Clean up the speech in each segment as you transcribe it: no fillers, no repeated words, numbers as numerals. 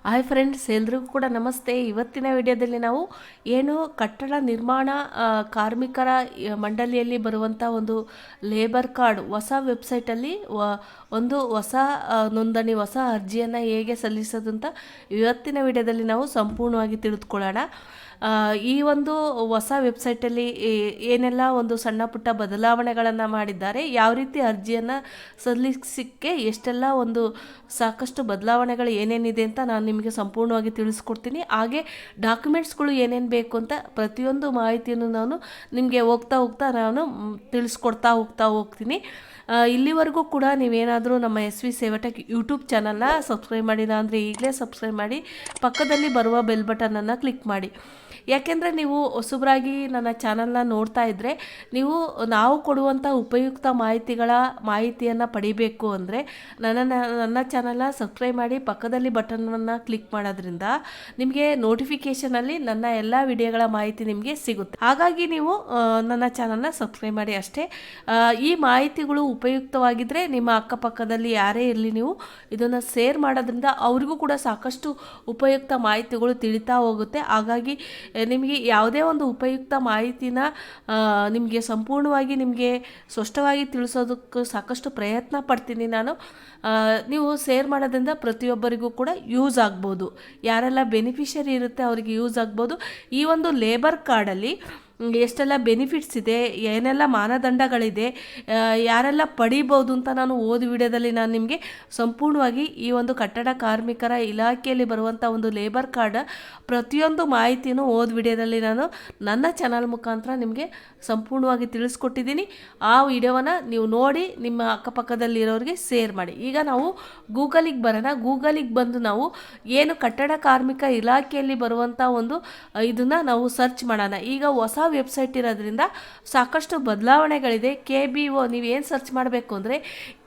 Hi friends, ಎಲ್ರಿಗೂ ಕೂಡ ನಮಸ್ತೆ. ಇವತ್ತಿನ ವಿಡಿಯೋದಲ್ಲಿ ನಾವು ಏನು ಕಟ್ಟಡ ನಿರ್ಮಾಣ ಕಾರ್ಮಿಕರ ಮಂಡಳಿಯಲ್ಲಿ ಬರುವಂಥ ಒಂದು ಲೇಬರ್ ಕಾರ್ಡ್ ಹೊಸ ವೆಬ್ಸೈಟಲ್ಲಿ ಒಂದು ಹೊಸ ನೋಂದಣಿ ಹೊಸ ಅರ್ಜಿಯನ್ನು ಹೇಗೆ ಸಲ್ಲಿಸೋದು ಅಂತ ಇವತ್ತಿನ ವಿಡಿಯೋದಲ್ಲಿ ನಾವು ಸಂಪೂರ್ಣವಾಗಿ ತಿಳಿದುಕೊಳ್ಳೋಣ. ಈ ಒಂದು ಹೊಸ ವೆಬ್ಸೈಟಲ್ಲಿ ಏನೆಲ್ಲ ಒಂದು ಸಣ್ಣ ಪುಟ್ಟ ಬದಲಾವಣೆಗಳನ್ನು ಮಾಡಿದ್ದಾರೆ, ಯಾವ ರೀತಿ ಅರ್ಜಿಯನ್ನು ಸಲ್ಲಿಸಲಿಕ್ಕೆ ಎಷ್ಟೆಲ್ಲ ಒಂದು ಸಾಕಷ್ಟು ಬದಲಾವಣೆಗಳು ಏನೇನಿದೆ ಅಂತ ನಾನು ನಿಮಗೆ ಸಂಪೂರ್ಣವಾಗಿ ತಿಳಿಸ್ಕೊಡ್ತೀನಿ. ಹಾಗೆ ಡಾಕ್ಯುಮೆಂಟ್ಸ್ಗಳು ಏನೇನು ಬೇಕು ಅಂತ ಪ್ರತಿಯೊಂದು ಮಾಹಿತಿಯನ್ನು ನಾನು ನಿಮಗೆ ಹೋಗ್ತಾ ನಾನು ತಿಳಿಸ್ಕೊಡ್ತಾ ಹೋಗ್ತೀನಿ. ಇಲ್ಲಿವರೆಗೂ ಕೂಡ ನೀವೇನಾದರೂ ನಮ್ಮ SV ಸೇವಾಟೆಕ್ ಯೂಟ್ಯೂಬ್ ಚಾನಲ್ನ ಸಬ್ಸ್ಕ್ರೈಬ್ ಮಾಡಿಲ್ಲ ಅಂದರೆ ಈಗಲೇ ಸಬ್ಸ್ಕ್ರೈಬ್ ಮಾಡಿ, ಪಕ್ಕದಲ್ಲಿ ಬರುವ ಬೆಲ್ ಬಟನನ್ನು ಕ್ಲಿಕ್ ಮಾಡಿ. ಯಾಕೆಂದರೆ ನೀವು ಹೊಸಬರಾಗಿ ನನ್ನ ಚಾನಲ್ನ ನೋಡ್ತಾ ಇದ್ದರೆ ನಾವು ಕೊಡುವಂಥ ಉಪಯುಕ್ತ ಮಾಹಿತಿಯನ್ನು ಪಡಿಬೇಕು ಅಂದರೆ ನನ್ನ ಚಾನಲ್ನ ಸಬ್ಸ್ಕ್ರೈಬ್ ಮಾಡಿ, ಪಕ್ಕದಲ್ಲಿ ಬಟನನ್ನು ಕ್ಲಿಕ್ ಮಾಡೋದ್ರಿಂದ ನಿಮಗೆ ನೋಟಿಫಿಕೇಷನಲ್ಲಿ ನನ್ನ ಎಲ್ಲ ವಿಡಿಯೋಗಳ ಮಾಹಿತಿ ನಿಮಗೆ ಸಿಗುತ್ತೆ. ಹಾಗಾಗಿ ನೀವು ನನ್ನ ಚಾನಲ್ನ ಸಬ್ಸ್ಕ್ರೈಬ್ ಮಾಡಿ ಅಷ್ಟೇ. ಈ ಮಾಹಿತಿಗಳು ಉಪಯುಕ್ತವಾಗಿದ್ದರೆ ನಿಮ್ಮ ಅಕ್ಕಪಕ್ಕದಲ್ಲಿ ಯಾರೇ ಇರಲಿ, ನೀವು ಇದನ್ನು ಶೇರ್ ಮಾಡೋದ್ರಿಂದ ಅವರಿಗೂ ಕೂಡ ಸಾಕಷ್ಟು ಉಪಯುಕ್ತ ಮಾಹಿತಿಗಳು ತಿಳಿತಾ ಹೋಗುತ್ತೆ. ಹಾಗಾಗಿ ನಿಮಗೆ ಯಾವುದೇ ಒಂದು ಉಪಯುಕ್ತ ಮಾಹಿತಿನ ನಿಮಗೆ ಸಂಪೂರ್ಣವಾಗಿ ನಿಮಗೆ ಸ್ಪಷ್ಟವಾಗಿ ತಿಳಿಸೋದಕ್ಕೆ ಸಾಕಷ್ಟು ಪ್ರಯತ್ನ ಪಡ್ತೀನಿ ನಾನು. ನೀವು ಶೇರ್ ಮಾಡೋದ್ರಿಂದ ಪ್ರತಿಯೊಬ್ಬರಿಗೂ ಕೂಡ ಯೂಸ್ ಆಗ್ಬೋದು. ಯಾರೆಲ್ಲ ಬೆನಿಫಿಷರಿ ಇರುತ್ತೆ ಅವರಿಗೆ ಯೂಸ್ ಆಗ್ಬೋದು. ಈ ಒಂದು ಲೇಬರ್ ಕಾರ್ಡಲ್ಲಿ ಎಷ್ಟೆಲ್ಲ ಬೆನಿಫಿಟ್ಸ್ ಇದೆ, ಏನೆಲ್ಲ ಮಾನದಂಡಗಳಿದೆ, ಯಾರೆಲ್ಲ ಪಡಿಬೋದು ಅಂತ ನಾನು ವಿಡಿಯೋದಲ್ಲಿ ನಾನು ನಿಮಗೆ ಸಂಪೂರ್ಣವಾಗಿ ಈ ಒಂದು ಕಟ್ಟಡ ಕಾರ್ಮಿಕರ ಇಲಾಖೆಯಲ್ಲಿ ಬರುವಂಥ ಒಂದು ಲೇಬರ್ ಕಾರ್ಡ್ ಪ್ರತಿಯೊಂದು ಮಾಹಿತಿನೂ ವಿಡಿಯೋದಲ್ಲಿ ನಾನು ನನ್ನ ಚಾನಲ್ ಮುಖಾಂತರ ನಿಮಗೆ ಸಂಪೂರ್ಣವಾಗಿ ತಿಳಿಸ್ಕೊಟ್ಟಿದ್ದೀನಿ. ಆ ವಿಡಿಯೋವನ್ನು ನೀವು ನೋಡಿ ನಿಮ್ಮ ಅಕ್ಕಪಕ್ಕದಲ್ಲಿರೋರಿಗೆ ಶೇರ್ ಮಾಡಿ. ಈಗ ನಾವು ಗೂಗಲಿಗೆ ಬರೋಣ. ಗೂಗಲಿಗೆ ಬಂದು ನಾವು ಏನು ಕಟ್ಟಡ ಕಾರ್ಮಿಕ ಇಲಾಖೆಯಲ್ಲಿ ಬರುವಂಥ ಒಂದು ಇದನ್ನು ನಾವು ಸರ್ಚ್ ಮಾಡೋಣ. ಈಗ ಹೊಸ ವೆಬ್ಸೈಟ್ ಇರೋದ್ರಿಂದ ಸಾಕಷ್ಟು ಬದಲಾವಣೆಗಳಿದೆ. KBO ನೀವೇನು ಸರ್ಚ್ ಮಾಡಬೇಕು ಅಂದರೆ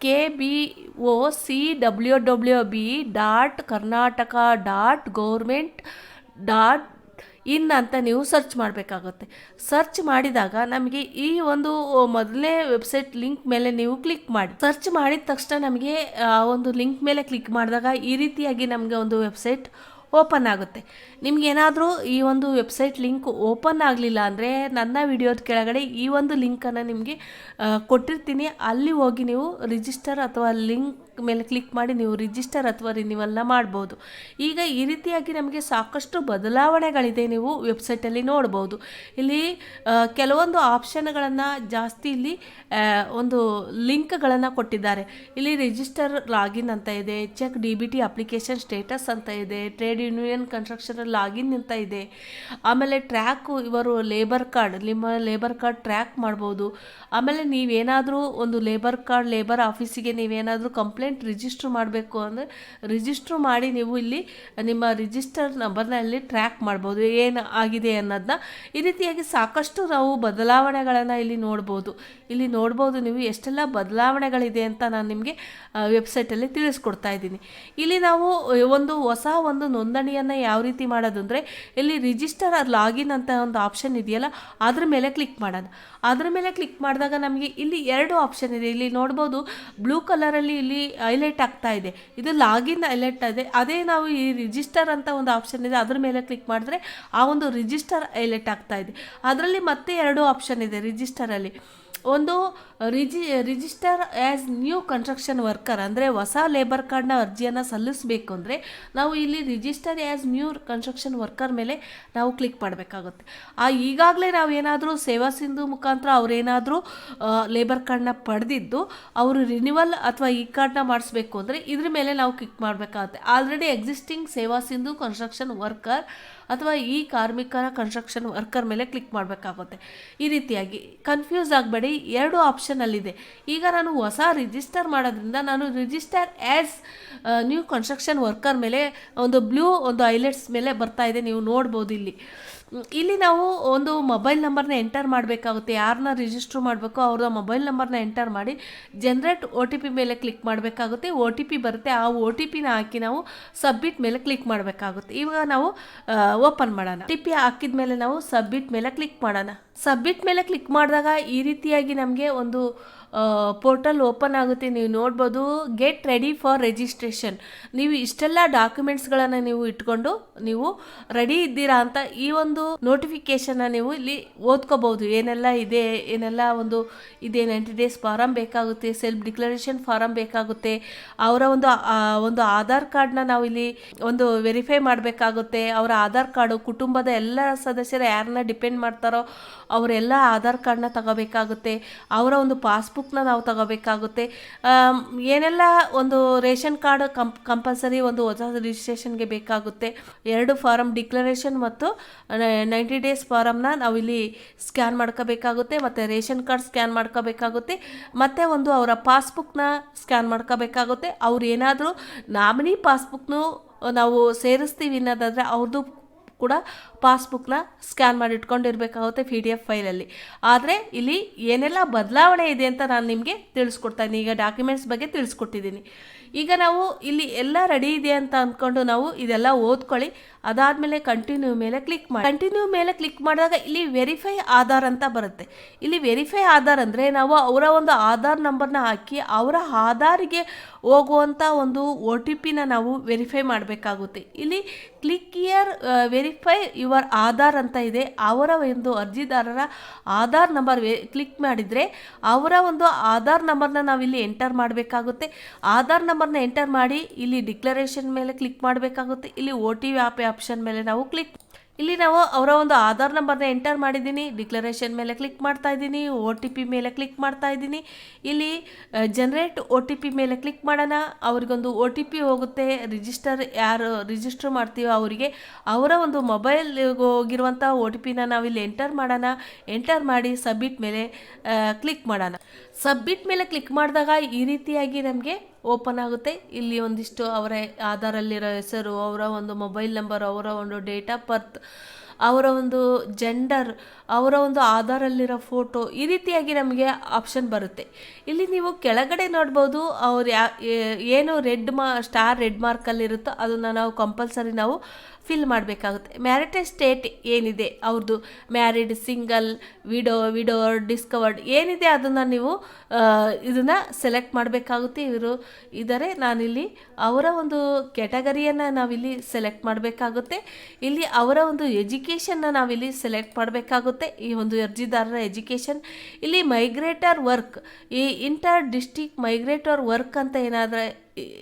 KBOCWWB.karnataka.government.in ಅಂತ ನೀವು ಸರ್ಚ್ ಮಾಡಬೇಕಾಗುತ್ತೆ. ಸರ್ಚ್ ಮಾಡಿದಾಗ ನಮಗೆ ಈ ಒಂದು ಮೊದಲನೇ ವೆಬ್ಸೈಟ್ ಲಿಂಕ್ ಮೇಲೆ ನೀವು ಕ್ಲಿಕ್ ಮಾಡಿ. ಸರ್ಚ್ ಮಾಡಿದ ತಕ್ಷಣ ನಮಗೆ ಒಂದು ಲಿಂಕ್ ಮೇಲೆ ಕ್ಲಿಕ್ ಮಾಡಿದಾಗ ಈ ರೀತಿಯಾಗಿ ನಮಗೆ ಒಂದು ವೆಬ್ಸೈಟ್ ಓಪನ್ ಆಗುತ್ತೆ. ನಿಮಗೇನಾದರೂ ಈ ಒಂದು ವೆಬ್ಸೈಟ್ ಲಿಂಕ್ ಓಪನ್ ಆಗಲಿಲ್ಲ ಅಂದರೆ ನನ್ನ ವಿಡಿಯೋದ ಕೆಳಗಡೆ ಈ ಒಂದು ಲಿಂಕನ್ನು ನಿಮಗೆ ಕೊಟ್ಟಿರ್ತೀನಿ. ಅಲ್ಲಿ ಹೋಗಿ ನೀವು ರಿಜಿಸ್ಟರ್ ಅಥವಾ ಲಿಂಕ್ ಮೇಲೆ ಕ್ಲಿಕ್ ಮಾಡಿ ನೀವು ರಿಜಿಸ್ಟರ್ ಅಥವಾ ರಿನಿವಲ್ನ ಮಾಡ್ಬೋದು. ಈಗ ಈ ರೀತಿಯಾಗಿ ನಮಗೆ ಸಾಕಷ್ಟು ಬದಲಾವಣೆಗಳಿದೆ, ನೀವು ವೆಬ್ಸೈಟಲ್ಲಿ ನೋಡ್ಬೋದು. ಇಲ್ಲಿ ಕೆಲವೊಂದು ಆಪ್ಷನ್ಗಳನ್ನು ಜಾಸ್ತಿ ಇಲ್ಲಿ ಒಂದು ಲಿಂಕ್ಗಳನ್ನು ಕೊಟ್ಟಿದ್ದಾರೆ. ಇಲ್ಲಿ ರಿಜಿಸ್ಟರ್ ಲಾಗಿನ್ ಅಂತ ಇದೆ, ಚೆಕ್ DBT ಅಪ್ಲಿಕೇಶನ್ ಸ್ಟೇಟಸ್ ಅಂತ ಇದೆ, ಟ್ರೇಡ್ ಯೂನಿಯನ್ ಕನ್ಸ್ಟ್ರಕ್ಷನ್ ಲಾಗಿನ್ ಅಂತ ಇದೆ. ಆಮೇಲೆ ಟ್ರ್ಯಾಕ್ ಇವರು ಲೇಬರ್ ಕಾರ್ಡ್, ನಿಮ್ಮ ಲೇಬರ್ ಕಾರ್ಡ್ ಟ್ರ್ಯಾಕ್ ಮಾಡ್ಬೋದು. ಆಮೇಲೆ ನೀವೇನಾದರೂ ಒಂದು ಲೇಬರ್ ಆಫೀಸಿಗೆ ನೀವೇನಾದರೂ ಕಂಪ್ಲೇಂಟ್ ರಿಜಿಸ್ಟ್ರ್ ಮಾಡಬೇಕು ಅಂದರೆ ರಿಜಿಸ್ಟ್ರ್ ಮಾಡಿ ನೀವು ಇಲ್ಲಿ ನಿಮ್ಮ ರಿಜಿಸ್ಟರ್ ನಂಬರ್ನ ಇಲ್ಲಿ ಟ್ರ್ಯಾಕ್ ಮಾಡ್ಬೋದು, ಏನು ಆಗಿದೆ ಅನ್ನೋದನ್ನ. ಈ ರೀತಿಯಾಗಿ ಸಾಕಷ್ಟು ನಾವು ಬದಲಾವಣೆಗಳನ್ನು ಇಲ್ಲಿ ನೋಡ್ಬೋದು. ನೀವು ಎಷ್ಟೆಲ್ಲ ಬದಲಾವಣೆಗಳಿದೆ ಅಂತ ನಾನು ನಿಮಗೆ ವೆಬ್ಸೈಟಲ್ಲಿ ತಿಳಿಸ್ಕೊಡ್ತಾ ಇದ್ದೀನಿ. ಇಲ್ಲಿ ನಾವು ಹೊಸ ಒಂದು ನೋಂದಣಿಯನ್ನು ಯಾವ ರೀತಿ ಮಾಡೋದು ಅಂದರೆ ಇಲ್ಲಿ ರಿಜಿಸ್ಟರ್ ಲಾಗಿನ್ ಅಂತ ಒಂದು ಆಪ್ಷನ್ ಇದೆಯಲ್ಲ, ಅದ್ರ ಮೇಲೆ ಕ್ಲಿಕ್ ಮಾಡೋಣ. ಅದ್ರ ಮೇಲೆ ಕ್ಲಿಕ್ ಮಾಡಿದಾಗ ನಮಗೆ ಇಲ್ಲಿ 2 ಆಪ್ಷನ್ ಇದೆ. ಇಲ್ಲಿ ನೋಡ್ಬೋದು ಬ್ಲೂ ಕಲರಲ್ಲಿ ಇಲ್ಲಿ ಹೈಲೈಟ್ ಆಗ್ತಾ ಇದೆ, ಇದು ಲಾಗಿನ್ ಹೈಲೈಟ್ ಇದೆ. ಅದೇ ನಾವು ಈ ರಿಜಿಸ್ಟರ್ ಅಂತ ಒಂದು ಆಪ್ಷನ್ ಇದೆ, ಅದ್ರ ಮೇಲೆ ಕ್ಲಿಕ್ ಮಾಡಿದ್ರೆ ಆ ಒಂದು ರಿಜಿಸ್ಟರ್ ಹೈಲೈಟ್ ಆಗ್ತಾ ಇದೆ. ಅದರಲ್ಲಿ ಮತ್ತೆ 2 ಆಪ್ಷನ್ ಇದೆ ರಿಜಿಸ್ಟರಲ್ಲಿ. ಒಂದು register as new construction worker ಅಂದರೆ ಹೊಸ ಲೇಬರ್ ಕಾರ್ಡ್ನ ಅರ್ಜಿಯನ್ನು ಸಲ್ಲಿಸಬೇಕು ಅಂದರೆ ನಾವು ಇಲ್ಲಿ register as new construction worker ಮೇಲೆ ನಾವು ಕ್ಲಿಕ್ ಮಾಡಬೇಕಾಗುತ್ತೆ. ಈಗಾಗಲೇ ನಾವು ಏನಾದರೂ ಸೇವಾ ಸಿಂಧು ಮುಖಾಂತರ ಅವರೇನಾದರೂ ಲೇಬರ್ ಕಾರ್ಡ್ನ ಪಡೆದಿದ್ದು ಅವರು ರಿನಿವಲ್ ಅಥವಾ ಈ ಕಾರ್ಡ್ನ ಮಾಡಿಸ್ಬೇಕು ಅಂದರೆ ಇದ್ರ ಮೇಲೆ ನಾವು ಕ್ಲಿಕ್ ಮಾಡಬೇಕಾಗುತ್ತೆ. ಆಲ್ರೆಡಿ ಎಕ್ಸಿಸ್ಟಿಂಗ್ ಸೇವಾ ಸಿಂಧು ಕನ್ಸ್ಟ್ರಕ್ಷನ್ ವರ್ಕರ್ ಅಥವಾ ಈ ಕಾರ್ಮಿಕರ ಕನ್ಸ್ಟ್ರಕ್ಷನ್ ವರ್ಕರ್ ಮೇಲೆ ಕ್ಲಿಕ್ ಮಾಡಬೇಕಾಗುತ್ತೆ. ಈ ರೀತಿಯಾಗಿ ಕನ್ಫ್ಯೂಸ್ ಆಗಬೇಡಿ, 2 ಆಪ್ಷನಲ್ಲಿದೆ. ಈಗ ನಾನು ಹೊಸ ರಿಜಿಸ್ಟರ್ ಮಾಡೋದ್ರಿಂದ ನಾನು register as new construction worker ಮೇಲೆ ಒಂದು ಬ್ಲೂ ಒಂದು ಹೈಲೈಟ್ಸ್ ಮೇಲೆ ಬರ್ತಾ ಇದೆ, ನೀವು ನೋಡ್ಬೋದು. ಇಲ್ಲಿ ನಾವು ಒಂದು ಮೊಬೈಲ್ ನಂಬರ್ನ ಎಂಟರ್ ಮಾಡಬೇಕಾಗುತ್ತೆ. ಯಾರನ್ನ ರಿಜಿಸ್ಟ್ರ್ ಮಾಡಬೇಕು ಅವ್ರ ಮೊಬೈಲ್ ನಂಬರ್ನ ಎಂಟರ್ ಮಾಡಿ ಜನರೇಟ್ OTP ಮೇಲೆ ಕ್ಲಿಕ್ ಮಾಡಬೇಕಾಗುತ್ತೆ. OTP ಬರುತ್ತೆ, ಆ OTPನ ಹಾಕಿ ನಾವು ಸಬ್ಮಿಟ್ ಮೇಲೆ ಕ್ಲಿಕ್ ಮಾಡಬೇಕಾಗುತ್ತೆ. ಇವಾಗ ನಾವು ಓಪನ್ ಮಾಡೋಣ. OTP ಹಾಕಿದ ಮೇಲೆ ನಾವು ಸಬ್ಮಿಟ್ ಮೇಲೆ ಕ್ಲಿಕ್ ಮಾಡೋಣ. ಸಬ್ಮಿಟ್ ಮೇಲೆ ಕ್ಲಿಕ್ ಮಾಡಿದಾಗ ಈ ರೀತಿಯಾಗಿ ನಮಗೆ ಒಂದು ಪೋರ್ಟಲ್ ಓಪನ್ ಆಗುತ್ತೆ. ನೀವು ನೋಡ್ಬೋದು, ಗೆಟ್ ರೆಡಿ ಫಾರ್ ರಿಜಿಸ್ಟ್ರೇಷನ್. ನೀವು ಇಷ್ಟೆಲ್ಲ ಡಾಕ್ಯುಮೆಂಟ್ಸ್ಗಳನ್ನು ನೀವು ಇಟ್ಕೊಂಡು ನೀವು ರೆಡಿ ಇದ್ದೀರಾ ಅಂತ ಈ ಒಂದು ನೋಟಿಫಿಕೇಶನ್ನ ನೀವು ಇಲ್ಲಿ ಓದ್ಕೋಬಹುದು. ಏನೆಲ್ಲ ಇದೆ, ಏನೆಲ್ಲ ಒಂದು ಇದೆ, 90 ಡೇಸ್ ಫಾರಮ್ ಬೇಕಾಗುತ್ತೆ, ಸೆಲ್ಫ್ ಡಿಕ್ಲರೇಷನ್ ಫಾರಮ್ ಬೇಕಾಗುತ್ತೆ, ಅವರ ಒಂದು ಆಧಾರ್ ಕಾರ್ಡ್ನ ನಾವು ಇಲ್ಲಿ ಒಂದು ವೆರಿಫೈ ಮಾಡಬೇಕಾಗುತ್ತೆ. ಅವರ ಆಧಾರ್ ಕಾರ್ಡು, ಕುಟುಂಬದ ಎಲ್ಲ ಸದಸ್ಯರು ಯಾರನ್ನ ಡಿಪೆಂಡ್ ಮಾಡ್ತಾರೋ ಅವರೆಲ್ಲ ಆಧಾರ್ ಕಾರ್ಡ್ನ ತಗೋಬೇಕಾಗುತ್ತೆ. ಅವರ ಒಂದು ಪಾಸ್ಬುಕ್ನ ನಾವು ತಗೋಬೇಕಾಗುತ್ತೆ. ಏನೆಲ್ಲ ಒಂದು ರೇಷನ್ ಕಾರ್ಡ್ ಕಂಪಲ್ಸರಿ ಒಂದು ಹೊಸ ರಿಜಿಸ್ಟ್ರೇಷನ್ಗೆ ಬೇಕಾಗುತ್ತೆ. 2 ಫಾರಮ್, ಡಿಕ್ಲರೇಷನ್ ಮತ್ತು 90 ಡೇಸ್ ಫಾರಮ್ನ ನಾವು ಇಲ್ಲಿ ಸ್ಕ್ಯಾನ್ ಮಾಡ್ಕೋಬೇಕಾಗುತ್ತೆ. ಮತ್ತು ರೇಷನ್ ಕಾರ್ಡ್ ಸ್ಕ್ಯಾನ್ ಮಾಡ್ಕೋಬೇಕಾಗುತ್ತೆ. ಮತ್ತು ಒಂದು ಅವರ ಪಾಸ್ಬುಕ್ನ ಸ್ಕ್ಯಾನ್ ಮಾಡ್ಕೋಬೇಕಾಗುತ್ತೆ. ಅವ್ರು ಏನಾದರೂ ನಾಮಿನಿ ಪಾಸ್ಬುಕ್ನು ನಾವು ಸೇರಿಸ್ತೀವಿ ಅನ್ನೋದಾದರೆ ಅವ್ರದ್ದು ಕೂಡ ಪಾಸ್ಬುಕ್ನ ಸ್ಕ್ಯಾನ್ ಮಾಡಿ ಇಟ್ಕೊಂಡಿರ್ಬೇಕಾಗುತ್ತೆ PDF ಫೈಲಲ್ಲಿ. ಆದರೆ ಇಲ್ಲಿ ಏನೆಲ್ಲ ಬದಲಾವಣೆ ಇದೆ ಅಂತ ನಾನು ನಿಮಗೆ ತಿಳಿಸ್ಕೊಡ್ತಾ ಇದ್ದೀನಿ. ಈಗ ಡಾಕ್ಯುಮೆಂಟ್ಸ್ ಬಗ್ಗೆ ತಿಳಿಸ್ಕೊಟ್ಟಿದ್ದೀನಿ. ಈಗ ನಾವು ಇಲ್ಲಿ ಎಲ್ಲ ರೆಡಿ ಇದೆ ಅಂತ ಅಂದ್ಕೊಂಡು ನಾವು ಇದೆಲ್ಲ ಓದ್ಕೊಳ್ಳಿ. ಅದಾದಮೇಲೆ ಕಂಟಿನ್ಯೂ ಮೇಲೆ ಕ್ಲಿಕ್ ಮಾಡಿ. ಕಂಟಿನ್ಯೂ ಮೇಲೆ ಕ್ಲಿಕ್ ಮಾಡಿದಾಗ ಇಲ್ಲಿ ವೆರಿಫೈ ಆಧಾರ್ ಅಂತ ಬರುತ್ತೆ. ಇಲ್ಲಿ ವೆರಿಫೈ ಆಧಾರ್ ಅಂದರೆ ನಾವು ಅವರ ಒಂದು ಆಧಾರ್ ನಂಬರ್ನ ಹಾಕಿ ಅವರ ಆಧಾರಿಗೆ ಹೋಗುವಂಥ ಒಂದು OTP ನಾವು ವೆರಿಫೈ ಮಾಡಬೇಕಾಗುತ್ತೆ. ಇಲ್ಲಿ click here verify your Aadhaar ಅಂತ ಇದೆ. ಅವರ ಒಂದು ಅರ್ಜಿದಾರರ ಆಧಾರ್ ನಂಬರ್ ಕ್ಲಿಕ್ ಮಾಡಿದರೆ ಅವರ ಒಂದು ಆಧಾರ್ ನಂಬರ್ನ ನಾವಿಲ್ಲಿ ಎಂಟರ್ ಮಾಡಬೇಕಾಗುತ್ತೆ. ಆಧಾರ್ ನಂಬರ್ನ ಎಂಟರ್ ಮಾಡಿ ಇಲ್ಲಿ ಡಿಕ್ಲರೇಷನ್ ಮೇಲೆ ಕ್ಲಿಕ್ ಮಾಡಬೇಕಾಗುತ್ತೆ. ಇಲ್ಲಿ OTP ಆಪ್ಷನ್ ಮೇಲೆ ನಾವು ಇಲ್ಲಿ ನಾವು ಅವರ ಒಂದು ಆಧಾರ್ ನಂಬರ್ನ ಎಂಟರ್ ಮಾಡಿದ್ದೀನಿ. ಡಿಕ್ಲರೇಷನ್ ಮೇಲೆ ಕ್ಲಿಕ್ ಮಾಡ್ತಾ ಇದ್ದೀನಿ. OTP ಮೇಲೆ ಕ್ಲಿಕ್ ಮಾಡ್ತಾ ಇದ್ದೀನಿ. ಇಲ್ಲಿ ಜನರೇಟ್ OTP ಮೇಲೆ ಕ್ಲಿಕ್ ಮಾಡೋಣ. ಅವ್ರಿಗೊಂದು OTP ಹೋಗುತ್ತೆ. ಯಾರು ರಿಜಿಸ್ಟರ್ ಮಾಡ್ತೀವೋ ಅವರಿಗೆ ಅವರ ಒಂದು ಮೊಬೈಲ್ ಹೋಗಿರುವಂಥ OTPನ ನಾವಿಲ್ಲಿ ಎಂಟರ್ ಮಾಡೋಣ. ಎಂಟರ್ ಮಾಡಿ ಸಬ್ಮಿಟ್ ಮೇಲೆ ಕ್ಲಿಕ್ ಮಾಡೋಣ. ಸಬ್ಮಿಟ್ ಮೇಲೆ ಕ್ಲಿಕ್ ಮಾಡಿದಾಗ ಈ ರೀತಿಯಾಗಿ ನಮಗೆ ಓಪನ್ ಆಗುತ್ತೆ. ಇಲ್ಲಿ ಒಂದಿಷ್ಟು ಅವರ ಆಧಾರಲ್ಲಿರೋ ಹೆಸರು, ಅವರ ಒಂದು ಮೊಬೈಲ್ ನಂಬರ್, ಅವರ ಒಂದು ಡೇಟ್ ಆಫ್ ಬರ್ತ್, ಅವರ ಒಂದು ಜೆಂಡರ್, ಅವರ ಒಂದು ಆಧಾರಲ್ಲಿರೋ ಫೋಟೋ, ಈ ರೀತಿಯಾಗಿ ನಮಗೆ ಆಪ್ಷನ್ ಬರುತ್ತೆ. ಇಲ್ಲಿ ನೀವು ಕೆಳಗಡೆ ನೋಡ್ಬೋದು, ಅವ್ರು ಏನು ಸ್ಟಾರ್ ರೆಡ್ ಮಾರ್ಕಲ್ಲಿರುತ್ತೋ ಅದನ್ನು ನಾವು ಕಂಪಲ್ಸರಿ ನಾವು ಫಿಲ್ ಮಾಡಬೇಕಾಗುತ್ತೆ. ಮ್ಯಾರಿಟಲ್ ಸ್ಟೇಟ್ ಏನಿದೆ ಅವ್ರದ್ದು, ಮ್ಯಾರಿಡ್, ಸಿಂಗಲ್, ವಿಡೋ, ಡಿಸ್ಕವರ್ಡ್ ಏನಿದೆ ಅದನ್ನು ನೀವು ಇದನ್ನು ಸೆಲೆಕ್ಟ್ ಮಾಡಬೇಕಾಗುತ್ತೆ. ಇದ್ದಾರೆ, ನಾನಿಲ್ಲಿ ಅವರ ಒಂದು ಕ್ಯಾಟಗರಿಯನ್ನು ನಾವಿಲ್ಲಿ ಸೆಲೆಕ್ಟ್ ಮಾಡಬೇಕಾಗುತ್ತೆ. ಇಲ್ಲಿ ಅವರ ಒಂದು ಎಜುಕೇಷನ್ನ ನಾವಿಲ್ಲಿ ಸೆಲೆಕ್ಟ್ ಮಾಡಬೇಕಾಗುತ್ತೆ. ಈ ಒಂದು ಅರ್ಜಿದಾರರ ಎಜುಕೇಷನ್. ಇಲ್ಲಿ ಮೈಗ್ರೇಟರ್ ವರ್ಕ್, ಈ ಇಂಟರ್ ಡಿಸ್ಟ್ರಿಕ್ಟ್ ಮೈಗ್ರೇಟರ್ ವರ್ಕ್ ಅಂತ ಏನಾದರೂ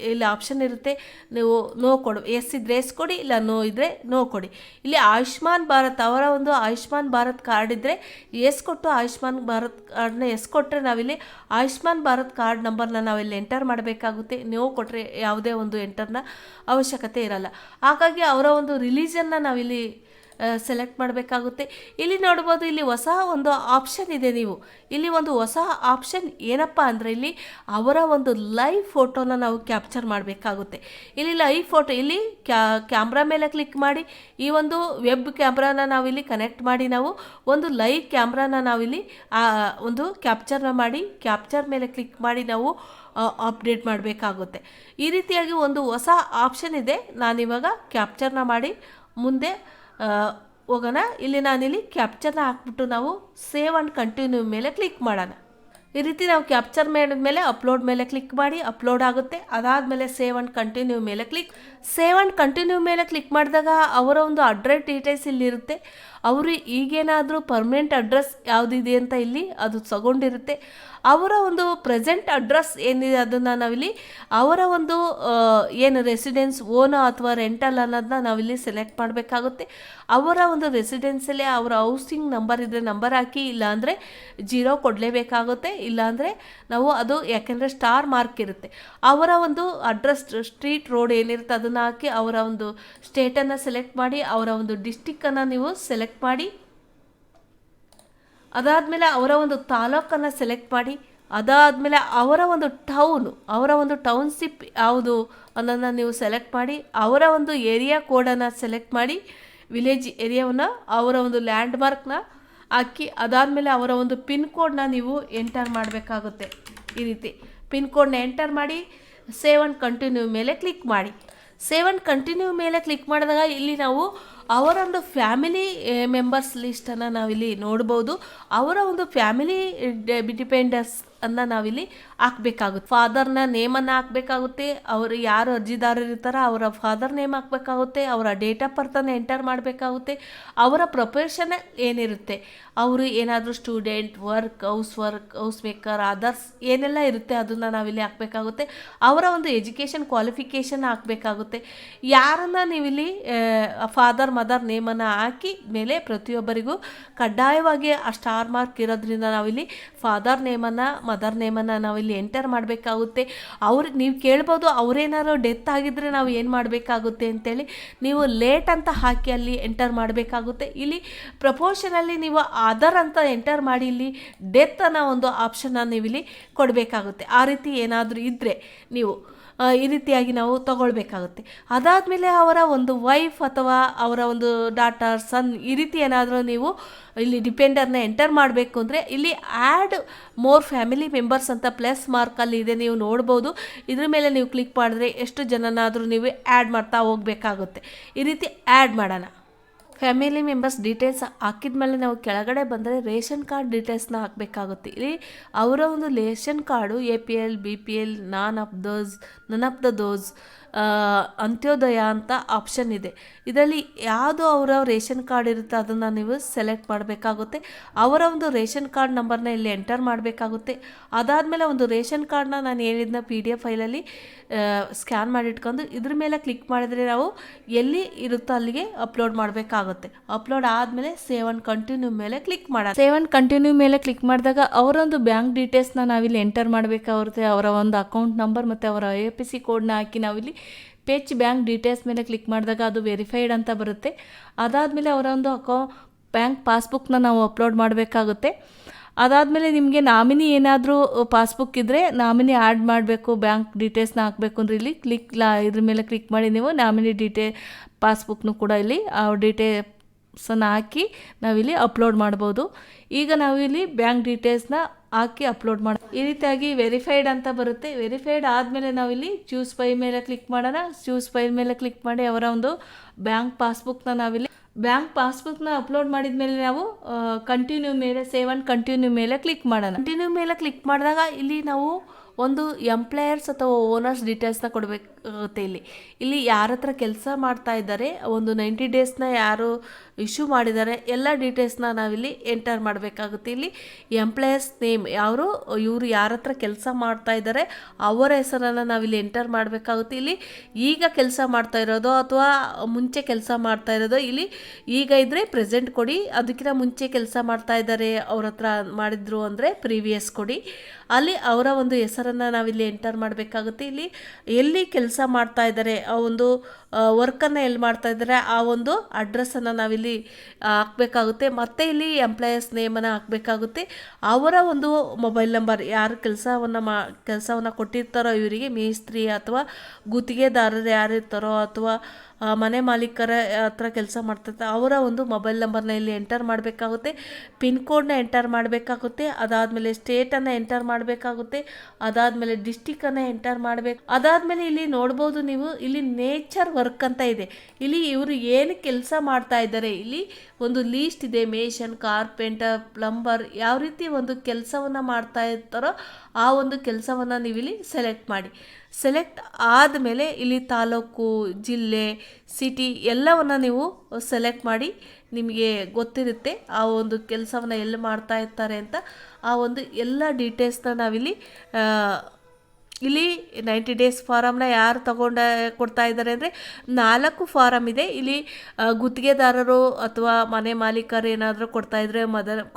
ಇಲ್ಲಿ ಆಪ್ಷನ್ ಇರುತ್ತೆ. ನೀವು ನೋ ಕೊಡು, ಎಸ್ ಇದ್ದರೆ ಎಸ್ ಕೊಡಿ, ಇಲ್ಲ ನೋ ಇದ್ದರೆ ನೋ ಕೊಡಿ. ಇಲ್ಲಿ ಆಯುಷ್ಮಾನ್ ಭಾರತ್, ಅವರ ಒಂದು ಆಯುಷ್ಮಾನ್ ಭಾರತ್ ಕಾರ್ಡ್ ಇದ್ದರೆ ಎಸ್ ಕೊಟ್ಟು ಆಯುಷ್ಮಾನ್ ಭಾರತ್ ಕಾರ್ಡ್ನ ಎಸ್ ಕೊಟ್ಟರೆ ನಾವಿಲ್ಲಿ ಆಯುಷ್ಮಾನ್ ಭಾರತ್ ಕಾರ್ಡ್ ನಂಬರ್ನ ನಾವಿಲ್ಲಿ ಎಂಟರ್ ಮಾಡಬೇಕಾಗುತ್ತೆ. ನೋ ಕೊಟ್ಟರೆ ಯಾವುದೇ ಒಂದು ಎಂಟರ್ನ ಅವಶ್ಯಕತೆ ಇರಲ್ಲ. ಹಾಗಾಗಿ ಅವರ ಒಂದು ರಿಲೀಜನ್ನ ನಾವಿಲ್ಲಿ ಸೆಲೆಕ್ಟ್ ಮಾಡಬೇಕಾಗುತ್ತೆ. ಇಲ್ಲಿ ನೋಡ್ಬೋದು, ಇಲ್ಲಿ ಹೊಸ ಒಂದು ಆಪ್ಷನ್ ಇದೆ. ನೀವು ಇಲ್ಲಿ ಒಂದು ಹೊಸ ಆಪ್ಷನ್ ಏನಪ್ಪ ಅಂದರೆ ಇಲ್ಲಿ ಅವರ ಒಂದು ಲೈವ್ ಫೋಟೋನ ನಾವು ಕ್ಯಾಪ್ಚರ್ ಮಾಡಬೇಕಾಗುತ್ತೆ. ಇಲ್ಲಿ ಲೈವ್ ಫೋಟೋ, ಇಲ್ಲಿ ಕ್ಯಾಮ್ರಾ ಮೇಲೆ ಕ್ಲಿಕ್ ಮಾಡಿ ಈ ಒಂದು ವೆಬ್ ಕ್ಯಾಮ್ರಾನ ನಾವಿಲ್ಲಿ ಕನೆಕ್ಟ್ ಮಾಡಿ ನಾವು ಒಂದು ಲೈವ್ ಕ್ಯಾಮ್ರಾನ ನಾವಿಲ್ಲಿ ಒಂದು ಕ್ಯಾಪ್ಚರ್ನ ಮಾಡಿ ಕ್ಯಾಪ್ಚರ್ ಮೇಲೆ ಕ್ಲಿಕ್ ಮಾಡಿ ನಾವು ಅಪ್ಡೇಟ್ ಮಾಡಬೇಕಾಗುತ್ತೆ. ಈ ರೀತಿಯಾಗಿ ಒಂದು ಹೊಸ ಆಪ್ಷನ್ ಇದೆ. ನಾನಿವಾಗ ಕ್ಯಾಪ್ಚರ್ನ ಮಾಡಿ ಮುಂದೆ ಹೋಗೋಣ. ಇಲ್ಲಿ ನಾನಿಲ್ಲಿ ಕ್ಯಾಪ್ಚರ್ನ ಹಾಕ್ಬಿಟ್ಟು ನಾವು ಸೇವ್ ಆ್ಯಂಡ್ ಕಂಟಿನ್ಯೂ ಮೇಲೆ ಕ್ಲಿಕ್ ಮಾಡೋಣ. ಈ ರೀತಿ ನಾವು ಕ್ಯಾಪ್ಚರ್ ಮಾಡಿದ್ಮೇಲೆ ಅಪ್ಲೋಡ್ ಮೇಲೆ ಕ್ಲಿಕ್ ಮಾಡಿ ಅಪ್ಲೋಡ್ ಆಗುತ್ತೆ. ಅದಾದಮೇಲೆ ಸೇವ್ ಆ್ಯಂಡ್ ಕಂಟಿನ್ಯೂ ಮೇಲೆ ಕ್ಲಿಕ್ ಮಾಡಿದಾಗ ಅವರ ಒಂದು ಅಡ್ರೆಸ್ ಡೀಟೇಲ್ಸ್ ಇಲ್ಲಿರುತ್ತೆ. ಅವರು ಈಗೇನಾದರೂ ಪರ್ಮನೆಂಟ್ ಅಡ್ರೆಸ್ ಯಾವುದಿದೆ ಅಂತ ಇಲ್ಲಿ ಅದು ತಗೊಂಡಿರುತ್ತೆ. ಅವರ ಒಂದು ಪ್ರೆಸೆಂಟ್ ಅಡ್ರೆಸ್ ಏನಿದೆ ಅದನ್ನು ನಾವಿಲ್ಲಿ ಅವರ ಒಂದು ಏನು ರೆಸಿಡೆನ್ಸ್ ಓನೋ ಅಥವಾ ರೆಂಟಲ್ ಅನ್ನೋದನ್ನ ನಾವಿಲ್ಲಿ ಸೆಲೆಕ್ಟ್ ಮಾಡಬೇಕಾಗುತ್ತೆ. ಅವರ ಒಂದು ರೆಸಿಡೆನ್ಸಲ್ಲೇ ಅವರ ಹೌಸಿಂಗ್ ನಂಬರ್ ಇದ್ದರೆ ನಂಬರ್ ಹಾಕಿ, ಇಲ್ಲಾಂದರೆ 0 ಕೊಡಲೇಬೇಕಾಗುತ್ತೆ. ಇಲ್ಲಾಂದರೆ ನಾವು ಅದು ಯಾಕೆಂದರೆ ಸ್ಟಾರ್ ಮಾರ್ಕ್ ಇರುತ್ತೆ. ಅವರ ಒಂದು ಅಡ್ರೆಸ್, ಸ್ಟ್ರೀಟ್, ರೋಡ್ ಏನಿರುತ್ತೆ ಅದನ್ನು ಹಾಕಿ ಅವರ ಒಂದು ಸ್ಟೇಟನ್ನು ಸೆಲೆಕ್ಟ್ ಮಾಡಿ ಅವರ ಒಂದು ಡಿಸ್ಟಿಕ್ಕನ್ನು ನೀವು ಸೆಲೆಕ್ಟ್ ಮಾಡಿ, ಅದಾದಮೇಲೆ ಅವರ ಒಂದು ತಾಲೂಕನ್ನು ಸೆಲೆಕ್ಟ್ ಮಾಡಿ, ಅದಾದಮೇಲೆ ಅವರ ಒಂದು ಟೌನ್ಶಿಪ್ ಯಾವುದು ಅನ್ನೋದನ್ನು ನೀವು ಸೆಲೆಕ್ಟ್ ಮಾಡಿ, ಅವರ ಒಂದು ಏರಿಯಾ ಕೋಡನ್ನು ಸೆಲೆಕ್ಟ್ ಮಾಡಿ, ವಿಲೇಜ್ ಏರಿಯಾವನ್ನು, ಅವರ ಒಂದು ಲ್ಯಾಂಡ್ ಮಾರ್ಕ್ನ ಹಾಕಿ, ಅದಾದಮೇಲೆ ಅವರ ಒಂದು ಪಿನ್ ಕೋಡ್ನ ನೀವು ಎಂಟರ್ ಮಾಡಬೇಕಾಗುತ್ತೆ. ಈ ರೀತಿ ಪಿನ್ ಕೋಡ್ನ ಎಂಟರ್ ಮಾಡಿ ಸೇವ್ ಆ್ಯಂಡ್ ಕಂಟಿನ್ಯೂ ಮೇಲೆ ಕ್ಲಿಕ್ ಮಾಡಿ. ಸೇವ್ ಆ್ಯಂಡ್ ಕಂಟಿನ್ಯೂ ಮೇಲೆ ಕ್ಲಿಕ್ ಮಾಡಿದಾಗ ಇಲ್ಲಿ ನಾವು ಅವರ ಒಂದು ಫ್ಯಾಮಿಲಿ ಮೆಂಬರ್ಸ್ ಲಿಸ್ಟನ್ನು ನಾವಿಲ್ಲಿ ನೋಡ್ಬೋದು. ಅವರ ಒಂದು ಫ್ಯಾಮಿಲಿ ಡಿಪೆಂಡರ್ಸ್ ಅನ್ನ ನಾವಿಲ್ಲಿ ಹಾಕಬೇಕಾಗುತ್ತೆ. ಫಾದರ್ನ ನೇಮನ್ನು ಹಾಕಬೇಕಾಗುತ್ತೆ. ಅವರು ಯಾರು ಅರ್ಜಿದಾರರು ಇರ್ತಾರೋ ಅವರ ಫಾದರ್ ನೇಮ್ ಹಾಕಬೇಕಾಗುತ್ತೆ. ಅವರ ಡೇಟ್ ಆಫ್ ಬರ್ತನ್ನು ಎಂಟರ್ ಮಾಡಬೇಕಾಗುತ್ತೆ. ಅವರ ಪ್ರೊಫೆಷನ್ ಏನಿರುತ್ತೆ, ಅವರು ಏನಾದರೂ ಸ್ಟೂಡೆಂಟ್, ಹೌಸ್ ಮೇಕರ್, ಅದರ್ಸ್ ಏನೆಲ್ಲ ಇರುತ್ತೆ ಅದನ್ನು ನಾವಿಲ್ಲಿ ಹಾಕಬೇಕಾಗುತ್ತೆ. ಅವರ ಒಂದು ಎಜುಕೇಷನ್ ಕ್ವಾಲಿಫಿಕೇಷನ್ ಹಾಕಬೇಕಾಗುತ್ತೆ. ಯಾರನ್ನು ನೀವಿಲ್ಲಿ ಫಾದರ್ ಮದರ್ ನೇಮನ್ನು ಹಾಕಿ ಮೇಲೆ ಪ್ರತಿಯೊಬ್ಬರಿಗೂ ಕಡ್ಡಾಯವಾಗಿ ಆ ಸ್ಟಾರ್ ಮಾರ್ಕ್ ಇರೋದ್ರಿಂದ ನಾವಿಲ್ಲಿ ಫಾದರ್ ನೇಮನ್ನು ಮದರ್ ನೇಮನ್ನು ನಾವಿಲ್ಲಿ ಎಂಟರ್ ಮಾಡಬೇಕಾಗುತ್ತೆ. ನೀವು ಕೇಳ್ಬೋದು, ಅವರೇನಾದ್ರು ಡೆತ್ ಆಗಿದ್ದರೆ ನಾವು ಏನು ಮಾಡಬೇಕಾಗುತ್ತೆ ಅಂತೇಳಿ. ನೀವು ಲೇಟ್ ಅಂತ ಹಾಕಿ ಅಲ್ಲಿ ಎಂಟರ್ ಮಾಡಬೇಕಾಗುತ್ತೆ. ಇಲ್ಲಿ ಪ್ರಪೋರ್ಷನಲ್ಲಿ ನೀವು ಅದರ್ ಅಂತ ಎಂಟರ್ ಮಾಡಿ ಇಲ್ಲಿ ಡೆತ್ ಅನ್ನೋ ಒಂದು ಆಪ್ಷನ್ನ ನೀವಿಲ್ಲಿ ಕೊಡಬೇಕಾಗುತ್ತೆ. ಆ ರೀತಿ ಏನಾದರೂ ಇದ್ದರೆ ನೀವು ಈ ರೀತಿಯಾಗಿ ನಾವು ತಗೊಳ್ಬೇಕಾಗುತ್ತೆ. ಅದಾದಮೇಲೆ ಅವರ ಒಂದು ವೈಫ್ ಅಥವಾ ಅವರ ಒಂದು ಡಾಟರ್, ಸನ್ ಈ ರೀತಿ ಏನಾದರೂ ನೀವು ಇಲ್ಲಿ ಡಿಪೆಂಡರ್ನ ಎಂಟರ್ ಮಾಡಬೇಕು ಅಂದರೆ ಇಲ್ಲಿ ಆ್ಯಡ್ ಮೋರ್ ಫ್ಯಾಮಿಲಿ ಮೆಂಬರ್ಸ್ ಅಂತ ಪ್ಲಸ್ ಮಾರ್ಕಲ್ಲಿ ಇದೆ, ನೀವು ನೋಡ್ಬೋದು. ಇದ್ರ ಮೇಲೆ ನೀವು ಕ್ಲಿಕ್ ಮಾಡಿದ್ರೆ ಎಷ್ಟು ಜನನಾದರೂ ನೀವು ಆ್ಯಡ್ ಮಾಡ್ತಾ ಹೋಗಬೇಕಾಗುತ್ತೆ. ಈ ರೀತಿ ಆ್ಯಡ್ ಮಾಡೋಣ. ಫ್ಯಾಮಿಲಿ ಮೆಂಬರ್ಸ್ ಡೀಟೇಲ್ಸ್ ಹಾಕಿದ್ಮೇಲೆ ನಾವು ಕೆಳಗಡೆ ಬಂದರೆ ರೇಷನ್ ಕಾರ್ಡ್ ಡೀಟೇಲ್ಸ್ನ ಹಾಕಬೇಕಾಗುತ್ತೆ. ಇಲ್ಲಿ ಅವರ ಒಂದು ration card APL BPL none of the ದೋಸ್ ಅಂತ್ಯೋದಯ ಅಂತ ಆಪ್ಷನ್ ಇದೆ. ಇದರಲ್ಲಿ ಯಾವುದು ಅವರ ರೇಷನ್ ಕಾರ್ಡ್ ಇರುತ್ತೆ ಅದನ್ನು ನೀವು ಸೆಲೆಕ್ಟ್ ಮಾಡಬೇಕಾಗುತ್ತೆ. ಅವರ ಒಂದು ರೇಷನ್ ಕಾರ್ಡ್ ನಂಬರ್ನ ಇಲ್ಲಿ ಎಂಟರ್ ಮಾಡಬೇಕಾಗುತ್ತೆ. ಅದಾದಮೇಲೆ ಒಂದು ರೇಷನ್ ಕಾರ್ಡ್ನ ನಾನು ಹೇಳಿದ್ನ PDF ಫೈಲಲ್ಲಿ ಸ್ಕ್ಯಾನ್ ಮಾಡಿಟ್ಕೊಂಡು ಇದ್ರ ಮೇಲೆ ಕ್ಲಿಕ್ ಮಾಡಿದರೆ ನಾವು ಎಲ್ಲಿ ಇರುತ್ತೋ ಅಲ್ಲಿಗೆ ಅಪ್ಲೋಡ್ ಮಾಡಬೇಕಾಗುತ್ತೆ. ಅಪ್ಲೋಡ್ ಆದಮೇಲೆ ಸೇವ್ ಆ್ಯಂಡ್ ಕಂಟಿನ್ಯೂ ಮೇಲೆ ಕ್ಲಿಕ್ ಮಾಡೋಣ. ಸೇವ್ ಆ್ಯಂಡ್ ಕಂಟಿನ್ಯೂ ಮೇಲೆ ಕ್ಲಿಕ್ ಮಾಡಿದಾಗ ಅವರೊಂದು ಬ್ಯಾಂಕ್ ಡೀಟೇಲ್ಸ್ನ ನಾವಿಲ್ಲಿ ಎಂಟರ್ ಮಾಡಬೇಕಾಗುತ್ತೆ. ಅವರ ಒಂದು ಅಕೌಂಟ್ ನಂಬರ್ ಮತ್ತು ಅವರ IFSC ಕೋಡ್ನ ಹಾಕಿ ನಾವಿಲ್ಲಿ ಪೇಜ್ ಬ್ಯಾಂಕ್ ಡೀಟೇಲ್ಸ್ ಮೇಲೆ ಕ್ಲಿಕ್ ಮಾಡಿದಾಗ ಅದು ವೆರಿಫೈಡ್ ಅಂತ ಬರುತ್ತೆ. ಅದಾದಮೇಲೆ ಅವರ ಒಂದು ಬ್ಯಾಂಕ್ ಪಾಸ್ಬುಕ್ನ ನಾವು ಅಪ್ಲೋಡ್ ಮಾಡಬೇಕಾಗುತ್ತೆ. ಅದಾದಮೇಲೆ ನಿಮಗೆ ನಾಮಿನಿ ಏನಾದರೂ ಪಾಸ್ಬುಕ್ ಇದ್ದರೆ ನಾಮಿನಿ ಆ್ಯಡ್ ಮಾಡಬೇಕು, ಬ್ಯಾಂಕ್ ಡೀಟೇಲ್ಸ್ನ ಹಾಕಬೇಕು ಅಂದರೆ ಇಲ್ಲಿ ಇದ್ರ ಮೇಲೆ ಕ್ಲಿಕ್ ಮಾಡಿ ನೀವು ನಾಮಿನಿ ಪಾಸ್ಬುಕ್ನು ಕೂಡ ಇಲ್ಲಿ ಆ ಡೀಟೇಲ್ಸನ್ನು ಹಾಕಿ ನಾವಿಲ್ಲಿ ಅಪ್ಲೋಡ್ ಮಾಡ್ಬೋದು. ಈಗ ನಾವಿಲ್ಲಿ ಬ್ಯಾಂಕ್ ಡೀಟೇಲ್ಸ್ನ ಹಾಕಿ ಅಪ್ಲೋಡ್ ಈ ರೀತಿಯಾಗಿ ವೆರಿಫೈಡ್ ಅಂತ ಬರುತ್ತೆ. ವೆರಿಫೈಡ್ ಆದಮೇಲೆ ನಾವಿಲ್ಲಿ ಚೂಸ್ ಫೈಲ್ ಮೇಲೆ ಕ್ಲಿಕ್ ಮಾಡೋಣ. ಚೂಸ್ ಫೈಲ್ ಮೇಲೆ ಕ್ಲಿಕ್ ಮಾಡಿ ಅವರ ಒಂದು ಬ್ಯಾಂಕ್ ಪಾಸ್ಬುಕ್ನ ಅಪ್ಲೋಡ್ ಮಾಡಿದ ಮೇಲೆ ನಾವು ಕಂಟಿನ್ಯೂ ಮೇಲೆ ಸೇವ್ ಆ್ಯಂಡ್ ಕಂಟಿನ್ಯೂ ಮೇಲೆ ಕ್ಲಿಕ್ ಮಾಡೋಣ. ಕಂಟಿನ್ಯೂ ಮೇಲೆ ಕ್ಲಿಕ್ ಮಾಡಿದಾಗ ಇಲ್ಲಿ ನಾವು ಒಂದು ಎಂಪ್ಲಾಯರ್ಸ್ ಅಥವಾ ಓನರ್ಸ್ ಡೀಟೇಲ್ಸ್ನ ಕೊಡಬೇಕಾಗುತ್ತೆ. ಇಲ್ಲಿ ಯಾರ ಹತ್ರ ಕೆಲಸ ಮಾಡ್ತಾ ಇದ್ದಾರೆ, ಒಂದು 90 ಡೇಸ್ನ ಯಾರು ಇಶ್ಯೂ ಮಾಡಿದ್ದಾರೆ, ಎಲ್ಲ ಡೀಟೇಲ್ಸ್ನ ನಾವಿಲ್ಲಿ ಎಂಟರ್ ಮಾಡಬೇಕಾಗುತ್ತೆ. ಇಲ್ಲಿ ಎಂಪ್ಲಾಯರ್ಸ್ ನೇಮ್ ಇವರು ಯಾರ ಹತ್ರ ಕೆಲಸ ಮಾಡ್ತಾ ಇದ್ದಾರೆ ಅವರ ಹೆಸರನ್ನು ನಾವಿಲ್ಲಿ ಎಂಟರ್ ಮಾಡಬೇಕಾಗುತ್ತೆ. ಇಲ್ಲಿ ಈಗ ಕೆಲಸ ಮಾಡ್ತಾ ಇರೋದು ಅಥವಾ ಮುಂಚೆ ಕೆಲಸ ಮಾಡ್ತಾ ಇರೋದು, ಇಲ್ಲಿ ಈಗ ಇದ್ದರೆ ಪ್ರೆಸೆಂಟ್ ಕೊಡಿ, ಅದಕ್ಕಿಂತ ಮುಂಚೆ ಕೆಲಸ ಮಾಡ್ತಾ ಇದ್ದಾರೆ ಅವ್ರ ಹತ್ರ ಮಾಡಿದ್ರು ಅಂದರೆ ಪ್ರೀವಿಯಸ್ ಕೊಡಿ. ಅಲ್ಲಿ ಅವರ ಒಂದು ಹೆಸರನ್ನು ನಾವಿಲ್ಲಿ ಎಂಟರ್ ಮಾಡಬೇಕಾಗುತ್ತೆ. ಇಲ್ಲಿ ಎಲ್ಲಿ ಕೆಲಸ ಮಾಡ್ತಾ ಇದ್ದಾರೆ, ಆ ಒಂದು ವರ್ಕನ್ನು ಎಲ್ಲಿ ಮಾಡ್ತಾ ಇದ್ದಾರೆ ಆ ಒಂದು ಅಡ್ರೆಸ್ಸನ್ನು ನಾವಿಲ್ಲಿ ಹಾಕಬೇಕಾಗುತ್ತೆ. ಮತ್ತು ಇಲ್ಲಿ ಎಂಪ್ಲಾಯರ್ಸ್ ನೇಮನ್ನು ಹಾಕಬೇಕಾಗುತ್ತೆ. ಅವರ ಒಂದು ಮೊಬೈಲ್ ನಂಬರ್, ಯಾರು ಕೆಲಸವನ್ನು ಕೊಟ್ಟಿರ್ತಾರೋ ಇವರಿಗೆ, ಮೇಸ್ತ್ರಿ ಅಥವಾ ಗುತ್ತಿಗೆದಾರರು ಯಾರಿರ್ತಾರೋ ಅಥವಾ ಮನೆ ಮಾಲೀಕರ ಹತ್ರ ಕೆಲಸ ಮಾಡ್ತಿರ್ತಾರೆ ಅವರ ಒಂದು ಮೊಬೈಲ್ ನಂಬರ್ನ ಇಲ್ಲಿ ಎಂಟರ್ ಮಾಡಬೇಕಾಗುತ್ತೆ. ಪಿನ್ ಕೋಡ್ನ ಎಂಟರ್ ಮಾಡಬೇಕಾಗುತ್ತೆ. ಅದಾದಮೇಲೆ ಸ್ಟೇಟನ್ನು ಎಂಟರ್ ಮಾಡಬೇಕಾಗುತ್ತೆ. ಅದಾದಮೇಲೆ ಡಿಸ್ಟಿಕನ್ನು ಎಂಟರ್ ಮಾಡಬೇಕು. ಅದಾದಮೇಲೆ ಇಲ್ಲಿ ನೋಡ್ಬೋದು ನೀವು, ಇಲ್ಲಿ ನೇಚರ್ ವರ್ಕ್ ಅಂತ ಇದೆ. ಇಲ್ಲಿ ಇವರು ಏನು ಕೆಲಸ ಮಾಡ್ತಾ ಇದ್ದಾರೆ, ಇಲ್ಲಿ ಒಂದು ಲೀಸ್ಟ್ ಇದೆ. ಮೇಷನ್, ಕಾರ್ಪೆಂಟರ್, ಪ್ಲಂಬರ್ ಯಾವ ರೀತಿ ಒಂದು ಕೆಲಸವನ್ನು ಮಾಡ್ತಾ ಇರ್ತಾರೋ ಆ ಒಂದು ಕೆಲಸವನ್ನು ನೀವಿಲ್ಲಿ ಸೆಲೆಕ್ಟ್ ಮಾಡಿ. ಸೆಲೆಕ್ಟ್ ಆದಮೇಲೆ ಇಲ್ಲಿ ತಾಲೂಕು, ಜಿಲ್ಲೆ, ಸಿಟಿ ಎಲ್ಲವನ್ನು ನೀವು ಸೆಲೆಕ್ಟ್ ಮಾಡಿ. ನಿಮಗೆ ಗೊತ್ತಿರುತ್ತೆ ಆ ಒಂದು ಕೆಲಸವನ್ನು ಎಲ್ಲಿ ಮಾಡ್ತಾ ಇರ್ತಾರೆ ಅಂತ. ಆ ಒಂದು ಎಲ್ಲ ಡೀಟೇಲ್ಸ್ನ ನಾವಿಲ್ಲಿ ಇಲ್ಲಿ 90 ಡೇಸ್ ಫಾರಮ್ನ ಯಾರು ಕೊಡ್ತಾ ಇದ್ದಾರೆ ಅಂದರೆ 4 ಫಾರಮ್ ಇದೆ. ಇಲ್ಲಿ ಗುತ್ತಿಗೆದಾರರು ಅಥವಾ ಮನೆ ಮಾಲೀಕರು ಏನಾದರೂ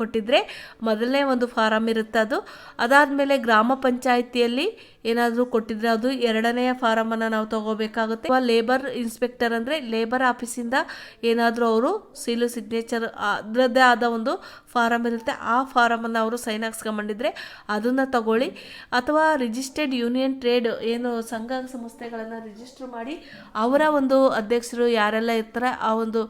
ಕೊಟ್ಟಿದ್ರೆ ಮೊದಲನೇ ಒಂದು ಫಾರಮ್ ಇರುತ್ತೆ ಅದು. ಅದಾದಮೇಲೆ ಗ್ರಾಮ ಪಂಚಾಯಿತಿಯಲ್ಲಿ ಏನಾದರೂ ಕೊಟ್ಟಿದ್ರೆ ಅದು 2ನೇ ಫಾರಮನ್ನು ನಾವು ತಗೋಬೇಕಾಗುತ್ತೆ. ಅಥವಾ ಲೇಬರ್ ಇನ್ಸ್ಪೆಕ್ಟರ್ ಅಂದರೆ ಲೇಬರ್ ಆಫೀಸಿಂದ ಏನಾದರೂ ಅವರು ಸೀಲು ಸಿಗ್ನೇಚರ್ ಅದರದ್ದೇ ಆದ ಒಂದು ಫಾರಮ್ ಇರುತ್ತೆ, ಆ ಫಾರಮನ್ನು ಅವರು ಸೈನ್ ಹಾಕ್ಸ್ಕೊಂಬಂದಿದ್ರೆ ಅದನ್ನು ತಗೊಳ್ಳಿ. ಅಥವಾ ರಿಜಿಸ್ಟರ್ಡ್ ಯೂನಿಯನ್ ಟ್ರೇಡ್ ಏನು ಸಂಘ ಸಂಸ್ಥೆಗಳನ್ನು ರಿಜಿಸ್ಟರ್ ಮಾಡಿ ಅವರ ಒಂದು ಅಧ್ಯಕ್ಷರು ಯಾರೆಲ್ಲ ಇರ್ತಾರೆ ಆ ಒಂದು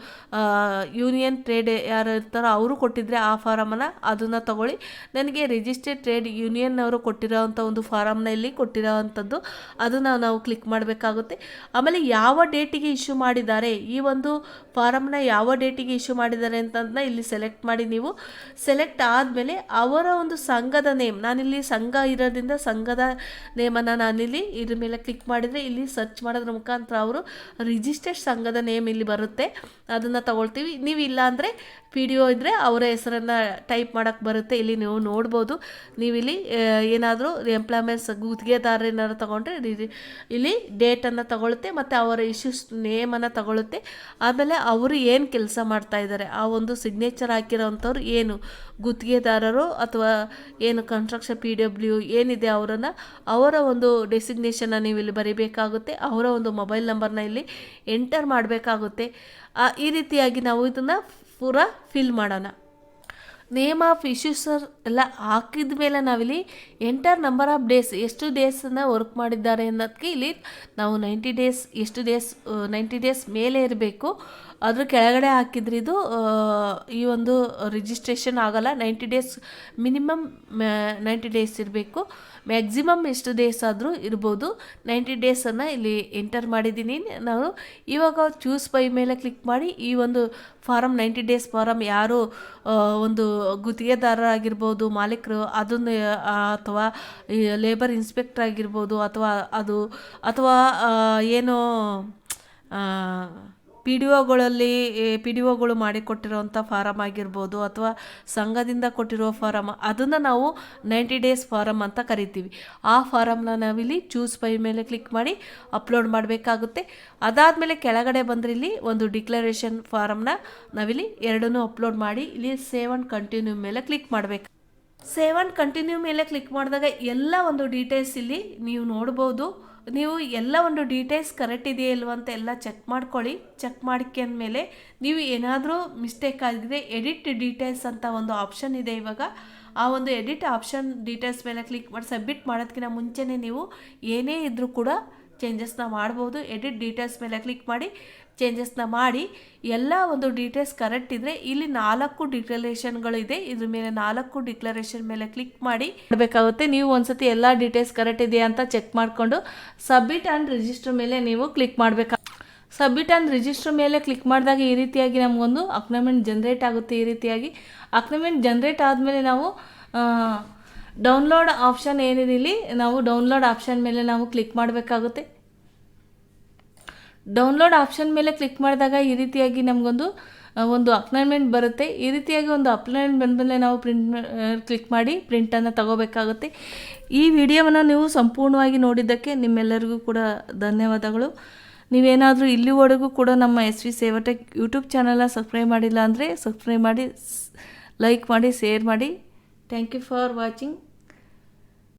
ಯೂನಿಯನ್ ಟ್ರೇಡ್ ಯಾರು ಇರ್ತಾರೋ ಅವರು ಕೊಟ್ಟಿದ್ರೆ ಆ ಫಾರಮನ್ನು ಅದನ್ನು ತಗೊಳ್ಳಿ. ನನಗೆ ರಿಜಿಸ್ಟರ್ಡ್ ಟ್ರೇಡ್ ಯೂನಿಯನ್ ಅವರು ಕೊಟ್ಟಿರೋವಂಥ ಒಂದು ಫಾರಮ್ನ ಇಲ್ಲಿ ಕೊಟ್ಟಿರೋವಂಥದ್ದು ಅದನ್ನು ನಾವು ಕ್ಲಿಕ್ ಮಾಡಬೇಕಾಗುತ್ತೆ. ಆಮೇಲೆ ಯಾವ ಡೇಟಿಗೆ ಇಶ್ಯೂ ಮಾಡಿದ್ದಾರೆ, ಈ ಒಂದು ಫಾರಮ್ನ ಯಾವ ಡೇಟಿಗೆ ಇಶ್ಯೂ ಮಾಡಿದ್ದಾರೆ ಅಂತಂದನ್ನ ಇಲ್ಲಿ ಸೆಲೆಕ್ಟ್ ಮಾಡಿ. ನೀವು ಸೆಲೆಕ್ಟ್ ಆದಮೇಲೆ ಅವರ ಒಂದು ಸಂಘದ ನೇಮ್, ನಾನಿಲ್ಲಿ ಸಂಘ ಇರೋದ್ರಿಂದ ಸಂಘದ ನೇಮನ್ನು ನಾನಿಲ್ಲಿ ಇದ್ರ ಮೇಲೆ ಕ್ಲಿಕ್ ಮಾಡಿದರೆ ಇಲ್ಲಿ ಸರ್ಚ್ ಮಾಡೋದ್ರ ಮುಖಾಂತರ ಅವರು ರಿಜಿಸ್ಟರ್ಡ್ ಸಂಘದ ನೇಮ್ ಇಲ್ಲಿ ಬರುತ್ತೆ, ಅದನ್ನು ತಗೊಳ್ತೀವಿ. ನೀವು ಇಲ್ಲ ಅಂದರೆ ಪಿ ಡಿ ಒ ಇದ್ದರೆ ಅವರ ಹೆಸರನ್ನು ಟೈಪ್ ಮಾಡೋಕ್ಕೆ ಬರುತ್ತೆ. ಇಲ್ಲಿ ನೀವು ನೋಡ್ಬೋದು, ನೀವಿಲ್ಲಿ ಏನಾದರೂ ಎಂಪ್ಲಾಯ್ಮೆಂಟ್ಸ್ ಗುತ್ತಿಗೆದಾರ ಏನಾದ್ರು ತೊಗೊಂಡ್ರೆ ಇಲ್ಲಿ ಡೇಟನ್ನು ತಗೊಳುತ್ತೆ ಮತ್ತು ಅವರ ಇಶ್ಯೂಸ್ ನೇಮನ್ನು ತಗೊಳುತ್ತೆ. ಆಮೇಲೆ ಅವರು ಏನು ಕೆಲಸ ಮಾಡ್ತಾ ಇದ್ದಾರೆ ಆ ಒಂದು ಸಿಗ್ನೇಚರ್ ಹಾಕಿರೋವಂಥವ್ರು ಏನು ಗುತ್ತಿಗೆದಾರರು ಅಥವಾ ಏನು ಕನ್ಸ್ಟ್ರಕ್ಷನ್ PW ಏನಿದೆ ಅವರ ಒಂದು ಡೆಸಿಗ್ನೇಷನ್ನ ನೀವು ಇಲ್ಲಿ ಬರೀಬೇಕಾಗುತ್ತೆ. ಅವರ ಒಂದು ಮೊಬೈಲ್ ನಂಬರ್ನ ಇಲ್ಲಿ ಎಂಟರ್ ಮಾಡಬೇಕಾಗುತ್ತೆ. ಈ ರೀತಿಯಾಗಿ ನಾವು ಇದನ್ನು ಪೂರ ಫಿಲ್ ಮಾಡೋಣ. ನೇಮ್ ಆಫ್ ಇಶ್ಯೂಸರ್ ಎಲ್ಲ ಹಾಕಿದ ಮೇಲೆ ನಾವಿಲ್ಲಿ ಎಂಟರ್ ನಂಬರ್ ಆಫ್ ಡೇಸ್, ಎಷ್ಟು ಡೇಸನ್ನು ವರ್ಕ್ ಮಾಡಿದ್ದಾರೆ ಅನ್ನೋದಕ್ಕೆ ಇಲ್ಲಿ ನಾವು 90 ಡೇಸ್, ಎಷ್ಟು ಡೇಸ್ 90 ಡೇಸ್ ಮೇಲೆ ಇರಬೇಕು. ಅದ್ರ ಕೆಳಗಡೆ ಹಾಕಿದ್ರೆ ಇದು ಈ ಒಂದು ರಿಜಿಸ್ಟ್ರೇಷನ್ ಆಗೋಲ್ಲ. 90 ಡೇಸ್ ಮಿನಿಮಮ್ 90 ಡೇಸ್ ಇರಬೇಕು, ಮ್ಯಾಕ್ಸಿಮಮ್ ಎಷ್ಟು ಡೇಸ್ ಆದರೂ ಇರ್ಬೋದು. 90 ಡೇಸನ್ನು ಇಲ್ಲಿ ಎಂಟರ್ ಮಾಡಿದ್ದೀನಿ ನಾವು. ಇವಾಗ ಚೂಸ್ ಬೈ ಮೇಲೆ ಕ್ಲಿಕ್ ಮಾಡಿ ಈ ಒಂದು ಫಾರಮ್ 90 ಡೇಸ್ ಫಾರಮ್ ಯಾರು ಒಂದು ಗುತ್ತಿಗೆದಾರರಾಗಿರ್ಬೋದು, ಮಾಲೀಕರು ಅದನ್ನು ಅಥವಾ ಲೇಬರ್ ಇನ್ಸ್ಪೆಕ್ಟರ್ ಆಗಿರ್ಬೋದು, ಅಥವಾ ಏನು ಪಿ ಡಿ ಒಗಳು ಮಾಡಿಕೊಟ್ಟಿರೋವಂಥ ಫಾರಮ್ ಆಗಿರ್ಬೋದು ಅಥವಾ ಸಂಘದಿಂದ ಕೊಟ್ಟಿರೋ ಫಾರಮ್, ಅದನ್ನು ನಾವು 90 ಡೇಸ್ ಫಾರಮ್ ಅಂತ ಕರಿತೀವಿ. ಆ ಫಾರಮ್ನ ನಾವಿಲ್ಲಿ ಚೂಸ್ ಬೈ ಮೇಲೆ ಕ್ಲಿಕ್ ಮಾಡಿ ಅಪ್ಲೋಡ್ ಮಾಡಬೇಕಾಗುತ್ತೆ. ಅದಾದಮೇಲೆ ಕೆಳಗಡೆ ಬಂದರೆ ಇಲ್ಲಿ ಒಂದು ಡಿಕ್ಲರೇಷನ್ ಫಾರಮ್ನ ನಾವಿಲ್ಲಿ ಎರಡನ್ನೂ ಅಪ್ಲೋಡ್ ಮಾಡಿ ಇಲ್ಲಿ ಸೇವ್ ಆ್ಯಂಡ್ ಕಂಟಿನ್ಯೂ ಮೇಲೆ ಕ್ಲಿಕ್ ಮಾಡಬೇಕು. ಸೇವ್ ಆ್ಯಂಡ್ ಕಂಟಿನ್ಯೂ ಮೇಲೆ ಕ್ಲಿಕ್ ಮಾಡಿದಾಗ ಎಲ್ಲ ಒಂದು ಡೀಟೇಲ್ಸ್ ಇಲ್ಲಿ ನೀವು ನೋಡ್ಬೋದು. ನೀವು ಎಲ್ಲ ಒಂದು ಡೀಟೇಲ್ಸ್ ಕರೆಕ್ಟ್ ಇದೆಯಾ ಇಲ್ವ ಅಂತ ಎಲ್ಲ ಚೆಕ್ ಮಾಡ್ಕೊಳ್ಳಿ. ಚೆಕ್ ಮಾಡ್ಕೊಂಡ್ಮೇಲೆ ನೀವು ಏನಾದರೂ ಮಿಸ್ಟೇಕ್ ಆಗಿದ್ರೆ ಎಡಿಟ್ ಡೀಟೇಲ್ಸ್ ಅಂತ ಒಂದು ಆಪ್ಷನ್ ಇದೆ ಇವಾಗ. ಆ ಒಂದು ಎಡಿಟ್ ಆಪ್ಷನ್ ಡೀಟೇಲ್ಸ್ ಮೇಲೆ ಕ್ಲಿಕ್ ಮಾಡಿ ಸಬ್ಮಿಟ್ ಮಾಡೋದಕ್ಕಿಂತ ಮುಂಚೆನೇ ನೀವು ಏನೇ ಇದ್ದರೂ ಕೂಡ ಚೇಂಜಸ್ನ ಮಾಡ್ಬೋದು. ಎಡಿಟ್ ಡೀಟೇಲ್ಸ್ ಮೇಲೆ ಕ್ಲಿಕ್ ಮಾಡಿ ಚೇಂಜಸ್ನ ಮಾಡಿ ಎಲ್ಲ ಒಂದು ಡೀಟೇಲ್ಸ್ ಕರೆಕ್ಟ್ ಇದ್ದರೆ ಇಲ್ಲಿ 4 ಡಿಕ್ಲರೇಷನ್ಗಳಿದೆ. ಇದ್ರ ಮೇಲೆ 4 ಡಿಕ್ಲರೇಷನ್ ಮೇಲೆ ಕ್ಲಿಕ್ ಮಾಡಿ ಮಾಡಬೇಕಾಗುತ್ತೆ. ನೀವು ಒಂದ್ಸತಿ ಎಲ್ಲ ಡೀಟೇಲ್ಸ್ ಕರೆಕ್ಟ್ ಇದೆಯಾ ಅಂತ ಚೆಕ್ ಮಾಡಿಕೊಂಡು ಸಬ್ಮಿಟ್ ಆ್ಯಂಡ್ ರಿಜಿಸ್ಟರ್ ಮೇಲೆ ನೀವು ಕ್ಲಿಕ್ ಮಾಡಬೇಕು. ಸಬ್ಮಿಟ್ ಆ್ಯಂಡ್ ರಿಜಿಸ್ಟರ್ ಮೇಲೆ ಕ್ಲಿಕ್ ಮಾಡಿದಾಗ ಈ ರೀತಿಯಾಗಿ ನಮಗೊಂದು ಅಕ್ನಾಮೆಂಟ್ ಜನ್ರೇಟ್ ಆಗುತ್ತೆ. ಈ ರೀತಿಯಾಗಿ ಅಕ್ನಾಮೆಂಟ್ ಜನ್ರೇಟ್ ಆದಮೇಲೆ ನಾವು ಡೌನ್ಲೋಡ್ ಆಪ್ಷನ್ ಏನಿದೆ ಇಲ್ಲಿ ನಾವು ಡೌನ್ಲೋಡ್ ಆಪ್ಷನ್ ಮೇಲೆ ನಾವು ಕ್ಲಿಕ್ ಮಾಡಬೇಕಾಗುತ್ತೆ. ಡೌನ್ಲೋಡ್ ಆಪ್ಷನ್ ಮೇಲೆ ಕ್ಲಿಕ್ ಮಾಡಿದಾಗ ಈ ರೀತಿಯಾಗಿ ನಮಗೊಂದು ಅಕ್ನಾಮೆಂಟ್ ಬರುತ್ತೆ. ಈ ರೀತಿಯಾಗಿ ಒಂದು ಅಪ್ನಾಮೆಂಟ್ ಬಂದಮೇಲೆ ನಾವು ಕ್ಲಿಕ್ ಮಾಡಿ ಪ್ರಿಂಟನ್ನು ತಗೋಬೇಕಾಗುತ್ತೆ. ಈ ವಿಡಿಯೋವನ್ನು ನೀವು ಸಂಪೂರ್ಣವಾಗಿ ನೋಡಿದ್ದಕ್ಕೆ ನಿಮ್ಮೆಲ್ಲರಿಗೂ ಕೂಡ ಧನ್ಯವಾದಗಳು. ನೀವೇನಾದರೂ ಇಲ್ಲಿವರೆಗೂ ಕೂಡ ನಮ್ಮ SV ಸೇವಾಟೆಕ್ ಯೂಟ್ಯೂಬ್ ಚಾನಲ್ನ ಸಬ್ಸ್ಕ್ರೈಬ್ ಮಾಡಿಲ್ಲ ಅಂದರೆ ಸಬ್ಸ್ಕ್ರೈಬ್ ಮಾಡಿ, ಲೈಕ್ ಮಾಡಿ, ಶೇರ್ ಮಾಡಿ. Thank you for watching.